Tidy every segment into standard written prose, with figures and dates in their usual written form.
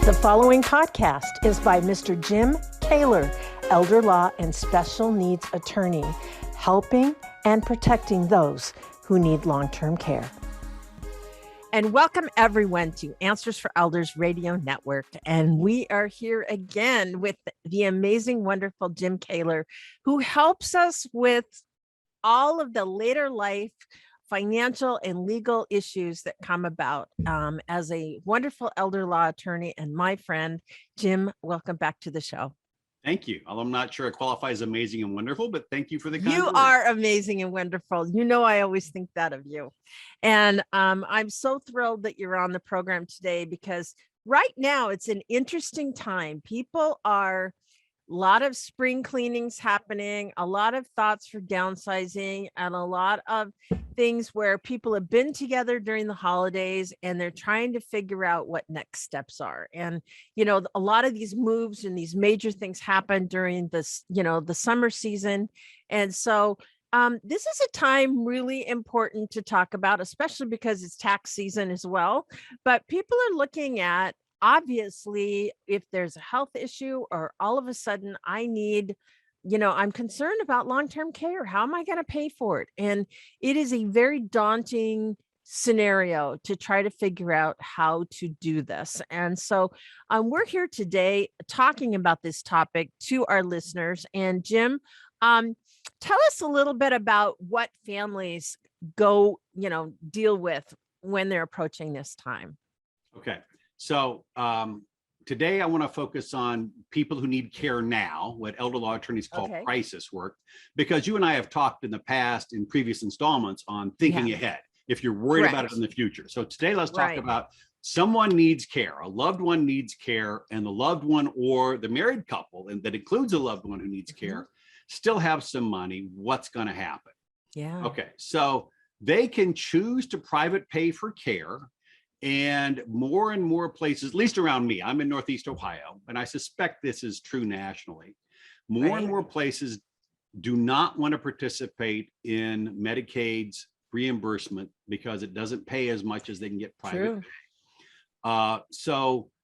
The following podcast is by Mr. Jim Koewler, elder law and special needs attorney, helping and protecting those who need long-term care. And welcome everyone to Answers for Elders Radio Network. And we are here again with the amazing, wonderful Jim Koewler, who helps us with all of the later life financial and legal issues that come about as a wonderful elder law attorney and my friend. Jim, welcome back to the show. Thank you. I'm not sure it qualifies amazing and wonderful, but thank you for the kind You words. are amazing and wonderful. You know, I always think that of you. And I'm so thrilled that you're on the program today because right now it's an interesting time. People are a lot of spring cleanings happening, a lot of thoughts for downsizing, and a lot of things where people have been together during the holidays and they're trying to figure out what next steps are. And, you know, a lot of these moves and these major things happen during this, you know, the summer season. And so this is a time really important to talk about, especially because it's tax season as well. But people are looking at, obviously, if there's a health issue or all of a sudden I need, you know, I'm concerned about long-term care. How am I going to pay for it? And it is a very daunting scenario to try to figure out how to do this. And so we're here today talking about this topic to our listeners. And Jim, tell us a little bit about what families deal with when they're approaching this time. Okay. So today I want to focus on people who need care now, what elder law attorneys call crisis work, because you and I have talked in the past in previous installments on thinking ahead, if you're worried about it in the future. So today let's talk about someone needs care, a loved one needs care, and the loved one or the married couple, and that includes a loved one who needs care, still have some money. What's going to happen? Yeah. Okay. So they can choose to private pay for care. And more places, at least around me, I'm in Northeast Ohio, and I suspect this is true nationally. More and more places do not want to participate in Medicaid's reimbursement because it doesn't pay as much as they can get private pay.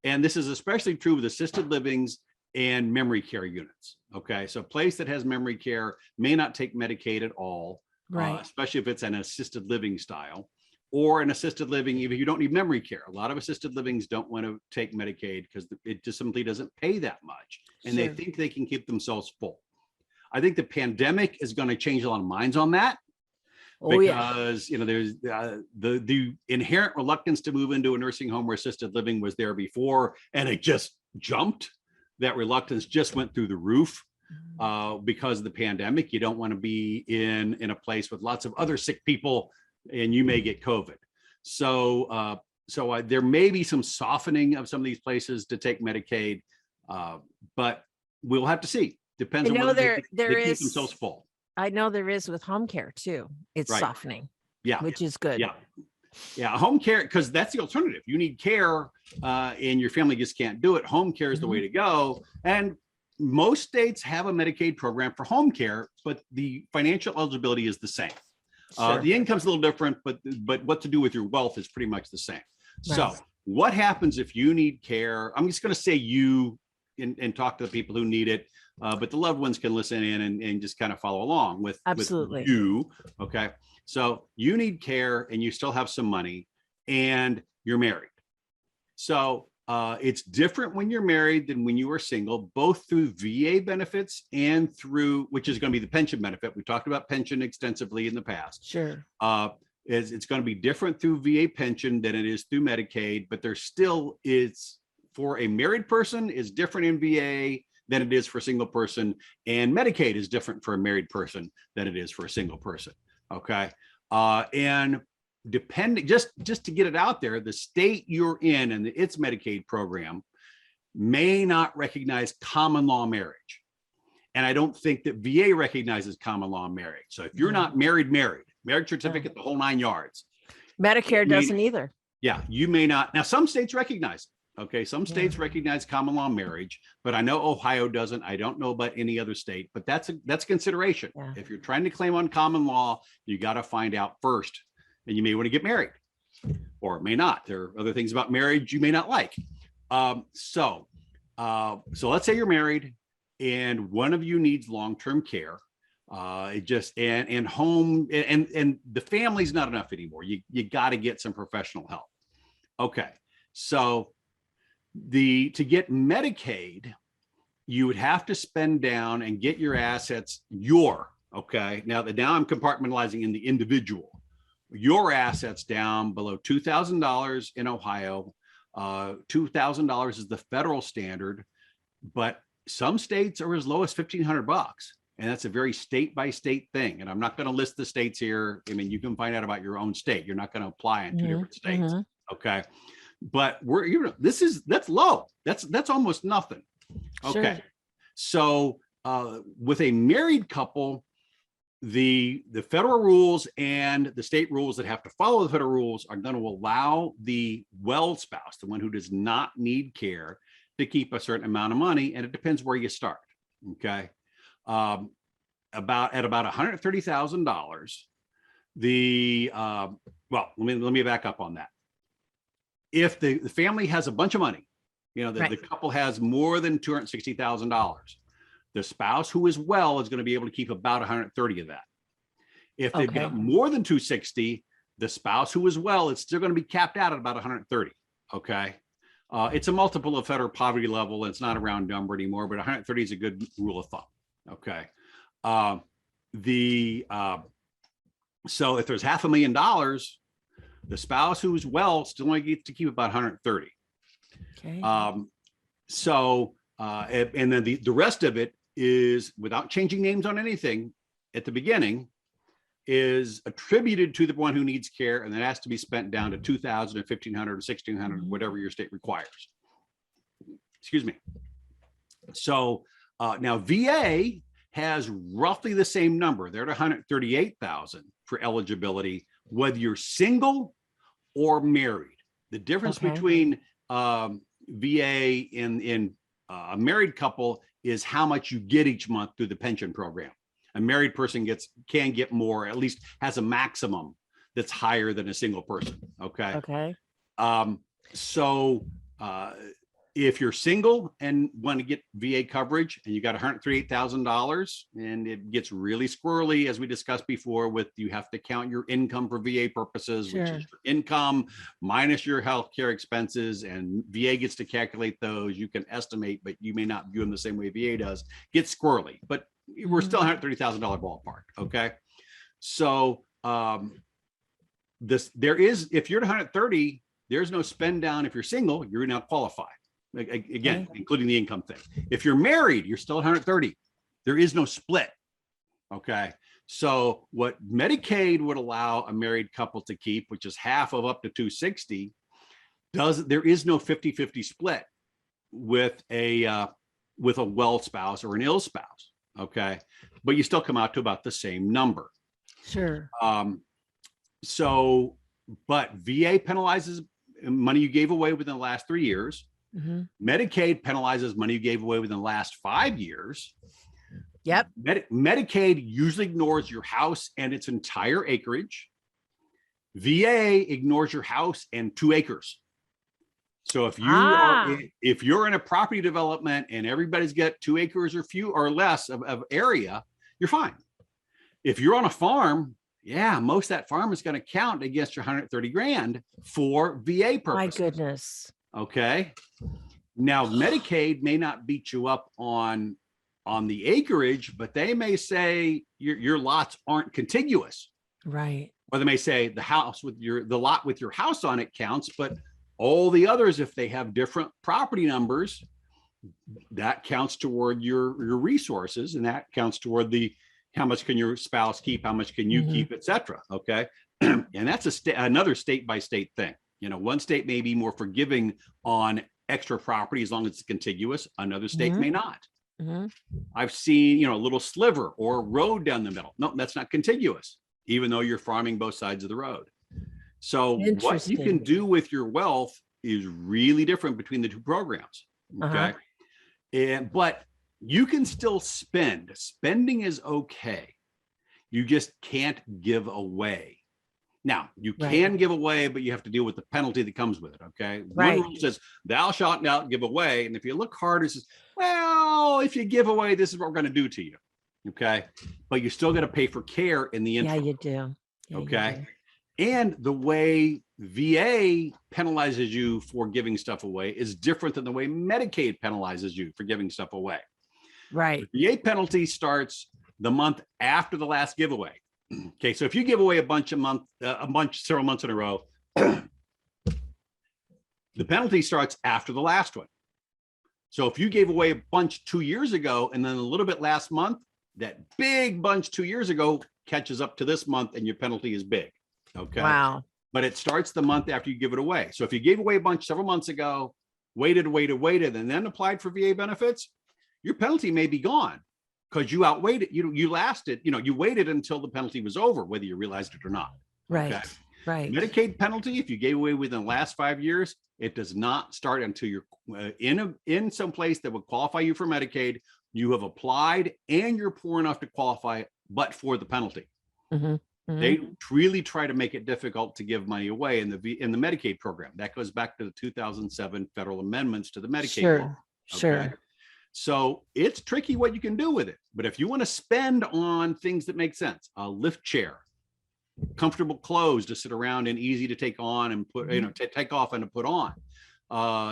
And this is especially true with assisted livings and memory care units. Okay, so a place that has memory care may not take Medicaid at all, especially if it's an assisted living style. Or an assisted living, even if you don't need memory care. A lot of assisted livings don't want to take Medicaid because it just simply doesn't pay that much. And they think they can keep themselves full. I think the pandemic is going to change a lot of minds on that. Because you know, there's the inherent reluctance to move into a nursing home or assisted living was there before, and it just jumped. That reluctance just went through the roof because of the pandemic. You don't want to be in a place with lots of other sick people, and you may get COVID. So there may be some softening of some of these places to take Medicaid, but we'll have to see. Depends on whether they keep themselves full. I know there is with home care too. It's softening, which is good. Yeah, home care, because that's the alternative. You need care and your family just can't do it. Home care is the way to go. And most states have a Medicaid program for home care, but the financial eligibility is the same. The income's a little different, but what to do with your wealth is pretty much the same. So what happens if you need care? I'm just going to say you and talk to the people who need it, but the loved ones can listen in and just kind of follow along with you. Okay. So you need care and you still have some money and you're married. So it's different when you're married than when you are single, both through VA benefits and through, which is going to be the pension benefit. We talked about pension extensively in the past. Sure. It's going to be different through VA pension than it is through Medicaid, but there still is, for a married person, is different in VA than it is for a single person. And Medicaid is different for a married person than it is for a single person. Okay. And depending, just to get it out there, the state you're in and its Medicaid program may not recognize common law marriage. And I don't think that VA recognizes common law marriage. So if you're not marriage certificate, the whole 9 yards. Medicare doesn't either. Yeah, you may not. Now, some states recognize it. Okay, some states recognize common law marriage, but I know Ohio doesn't. I don't know about any other state, but that's a consideration. Yeah. If you're trying to claim on common law, you got to find out first. And you may want to get married, or it may not. There are other things about marriage you may not like. So let's say you're married and one of you needs long-term care. It just and home and the family's not enough anymore. You got to get some professional help. Okay, so to get Medicaid, you would have to spend down and get your assets. Okay. Now I'm compartmentalizing in the individual. Your assets down below $2,000 in Ohio. $2,000 is the federal standard, but some states are as low as $1,500. And that's a very state by state thing. And I'm not going to list the states here. I mean, you can find out about your own state. You're not going to apply in two different states. Okay. But that's low. That's almost nothing. Okay. Sure. So with a married couple, the federal rules and the state rules that have to follow the federal rules are going to allow the well spouse, the one who does not need care, to keep a certain amount of money. And it depends where you start. Okay. About $130,000, let me back up on that. If the family has a bunch of money, the couple has more than $260,000, the spouse who is well is going to be able to keep about 130 of that. If they've got more than 260, the spouse who is well, it's still going to be capped out at about 130. Okay. It's a multiple of federal poverty level. And it's not a round number anymore, but 130 is a good rule of thumb. Okay. So if there's $500,000, the spouse who's well still only gets to keep about 130. Okay. And then the rest of it is, without changing names on anything at the beginning, is attributed to the one who needs care, and that has to be spent down to $2,000 or $1,500 or $1,600, whatever your state requires. Excuse me. So now VA has roughly the same number. They're at 138,000 for eligibility, whether you're single or married. The difference between VA in a married couple is how much you get each month through the pension program. A married person can get more, at least has a maximum that's higher than a single person. Okay. Okay. If you're single and want to get VA coverage and you got $138,000, and it gets really squirrely, as we discussed before, with you have to count your income for VA purposes, which is your income minus your healthcare expenses, and VA gets to calculate those. You can estimate, but you may not view them the same way VA does. Gets squirrely, but we're still $130,000 ballpark. Okay. So if you're at 130, there's no spend down. If you're single, you're now qualified. Again, including the income thing. If you're married, you're still at 130. There is no split. Okay. So what Medicaid would allow a married couple to keep, which is half of up to 260, there is no 50-50 split with a well spouse or an ill spouse. Okay. But you still come out to about the same number. Sure. But VA penalizes money you gave away within the last 3 years. Mm-hmm. Medicaid penalizes money you gave away within the last 5 years. Yep. Medicaid usually ignores your house and its entire acreage. VA ignores your house and 2 acres. So if you're in a property development and everybody's got 2 acres or few or less of area, you're fine. If you're on a farm, most of that farm is going to count against your 130 grand for VA purposes. My goodness. Okay. Now, Medicaid may not beat you up on the acreage, but they may say your lots aren't contiguous. Right. Or they may say the lot with your house on it counts, but all the others, if they have different property numbers, that counts toward your resources, and that counts toward how much can your spouse keep, how much can you keep, et cetera. Okay. And that's another state by state thing. One state may be more forgiving on extra property as long as it's contiguous. Another state may not. Mm-hmm. I've seen, a little sliver or a road down the middle. No, that's not contiguous, even though you're farming both sides of the road. So what you can do with your wealth is really different between the 2 programs. Okay. But you can still spend. Spending is okay. You just can't give away. Now, you Right. can give away, but you have to deal with the penalty that comes with it. Okay. Right. One rule says, thou shalt not give away. And if you look hard, it says, well, if you give away, this is what we're going to do to you. Okay. But you still got to pay for care in the interim. Yeah, you do. Yeah, Okay. And the way VA penalizes you for giving stuff away is different than the way Medicaid penalizes you for giving stuff away. Right. The VA penalty starts the month after the last giveaway. Okay, so if you give away several months in a row, the penalty starts after the last one. So if you gave away a bunch 2 years ago and then a little bit last month, that big bunch 2 years ago catches up to this month and your penalty is big. Okay. Wow. But it starts the month after you give it away. So if you gave away a bunch several months ago, waited, and then applied for VA benefits, your penalty may be gone because you outweighed it. You lasted, you waited until the penalty was over, whether you realized it or not. Right. Okay? Right. Medicaid penalty, if you gave away within the last 5 years, it does not start until you're in some place that would qualify you for Medicaid. You have applied and you're poor enough to qualify, but for the penalty. Mm-hmm. Mm-hmm. They really try to make it difficult to give money away in the Medicaid program. That goes back to the 2007 federal amendments to the Medicaid law. Sure. So it's tricky what you can do with it. But if you want to spend on things that make sense, a lift chair, comfortable clothes to sit around and easy to take on and put, to take off and to put on,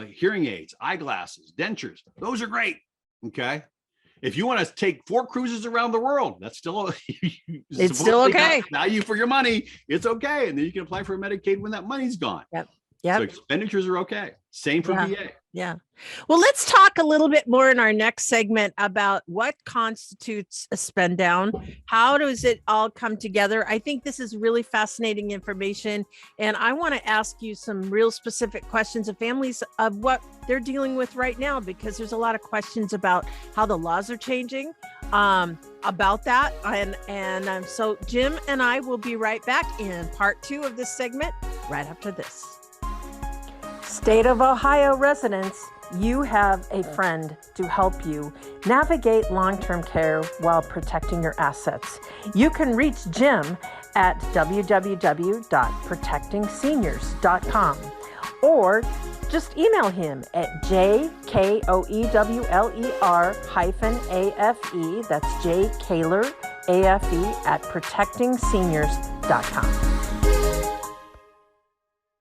hearing aids, eyeglasses, dentures, those are great. Okay. If you want to take 4 cruises around the world, that's still it's still okay. Value for your money. It's okay. And then you can apply for Medicaid when that money's gone. Yep. So expenditures are okay. Same for VA. Yeah. Well, let's talk a little bit more in our next segment about what constitutes a spend down. How does it all come together? I think this is really fascinating information. And I want to ask you some real specific questions of families of what they're dealing with right now, because there's a lot of questions about how the laws are changing about that. And so Jim and I will be right back in part 2 of this segment right after this. State of Ohio residents, you have a friend to help you navigate long-term care while protecting your assets. You can reach Jim at www.protectingseniors.com or just email him at jkoewler-afe, that's jkoewler-afe at protectingseniors.com.